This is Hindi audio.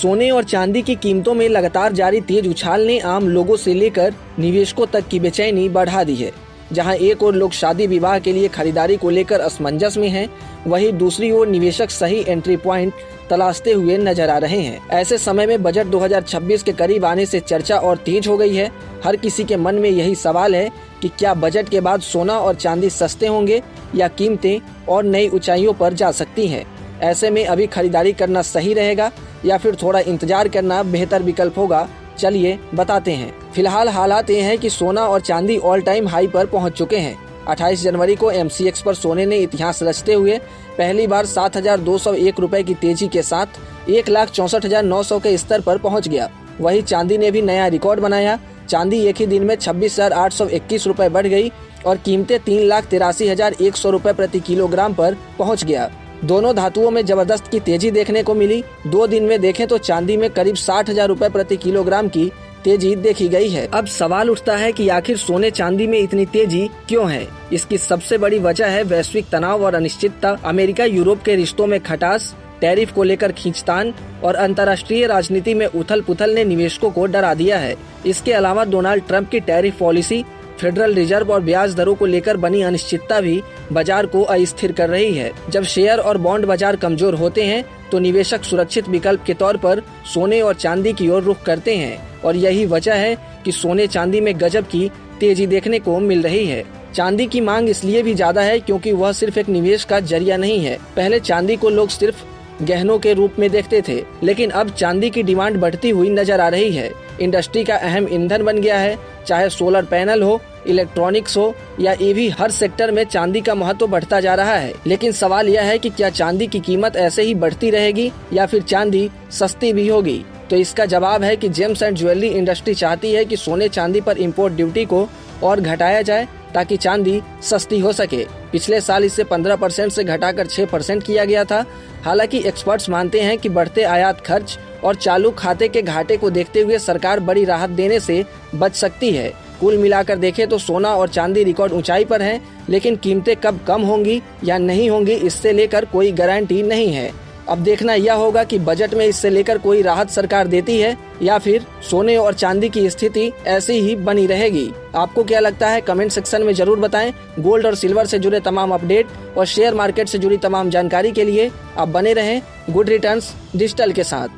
सोने और चांदी की कीमतों में लगातार जारी तेज उछाल ने आम लोगों से लेकर निवेशकों तक की बेचैनी बढ़ा दी है। जहां एक ओर लोग शादी विवाह के लिए खरीदारी को लेकर असमंजस में हैं, वहीं दूसरी ओर निवेशक सही एंट्री पॉइंट तलाशते हुए नजर आ रहे हैं। ऐसे समय में बजट 2026 के करीब आने से चर्चा और तेज हो गई है। हर किसी के मन में यही सवाल है कि क्या बजट के बाद सोना और चांदी सस्ते होंगे या कीमतें और नई ऊंचाइयों पर जा सकती हैं। ऐसे में अभी खरीदारी करना सही रहेगा या फिर थोड़ा इंतजार करना बेहतर विकल्प होगा, चलिए बताते हैं। फिलहाल हालात ये हैं कि सोना और चांदी ऑल टाइम हाई पर पहुंच चुके हैं। 28 जनवरी को MCX पर सोने ने इतिहास रचते हुए पहली बार 7,201 रुपए की तेजी के साथ 1,64,900 के स्तर पर पहुंच गया। वहीं चांदी ने भी नया रिकॉर्ड बनाया। चांदी एक ही दिन में 26,821 रुपए बढ़ गई और कीमतें 3,83,100 रुपए प्रति किलोग्राम पर पहुंच गया। दोनों धातुओं में जबरदस्त की तेजी देखने को मिली। 2 दिन में देखें तो चांदी में करीब 60,000 रुपए प्रति किलोग्राम की तेजी देखी गई है। अब सवाल उठता है कि आखिर सोने चांदी में इतनी तेजी क्यों है। इसकी सबसे बड़ी वजह है वैश्विक तनाव और अनिश्चितता। अमेरिका यूरोप के रिश्तों में खटास, टैरिफ को लेकर खींचतान और अंतर्राष्ट्रीय राजनीति में उथल पुथल ने निवेशकों को डरा दिया है। इसके अलावा डोनाल्ड ट्रंप की टैरिफ पॉलिसी, फेडरल रिजर्व और ब्याज दरों को लेकर बनी अनिश्चितता भी बाजार को अस्थिर कर रही है। जब शेयर और बॉन्ड बाजार कमजोर होते हैं तो निवेशक सुरक्षित विकल्प के तौर पर सोने और चांदी की ओर रुख करते हैं और यही वजह है कि सोने चांदी में गजब की तेजी देखने को मिल रही है। चांदी की मांग इसलिए भी ज्यादा है क्योंकि वह सिर्फ एक निवेश का जरिया नहीं है। पहले चांदी को लोग सिर्फ गहनों के रूप में देखते थे, लेकिन अब चांदी की डिमांड बढ़ती हुई नजर आ रही है। इंडस्ट्री का अहम ईंधन बन गया है। चाहे सोलर पैनल हो, इलेक्ट्रॉनिक्स हो या EV, हर सेक्टर में चांदी का महत्व बढ़ता जा रहा है। लेकिन सवाल यह है कि क्या चांदी की कीमत ऐसे ही बढ़ती रहेगी या फिर चांदी सस्ती भी होगी। तो इसका जवाब है कि जेम्स एंड ज्वेलरी इंडस्ट्री चाहती है कि सोने चांदी पर इम्पोर्ट ड्यूटी को और घटाया जाए ताकि चांदी सस्ती हो सके। पिछले साल इसे 15% से घटाकर 6% किया गया था। हालांकि एक्सपर्ट्स मानते हैं कि बढ़ते आयात खर्च और चालू खाते के घाटे को देखते हुए सरकार बड़ी राहत देने से बच सकती है। कुल मिलाकर देखें तो सोना और चांदी रिकॉर्ड ऊंचाई पर हैं, लेकिन कीमतें कब कम होंगी या नहीं होंगी इससे लेकर कोई गारंटी नहीं है। अब देखना यह होगा कि बजट में इससे लेकर कोई राहत सरकार देती है या फिर सोने और चांदी की स्थिति ऐसी ही बनी रहेगी। आपको क्या लगता है, कमेंट सेक्शन में जरूर बताएं। गोल्ड और सिल्वर से जुड़े तमाम अपडेट और शेयर मार्केट से जुड़ी तमाम जानकारी के लिए आप बने रहें गुड रिटर्न्स डिजिटल के साथ।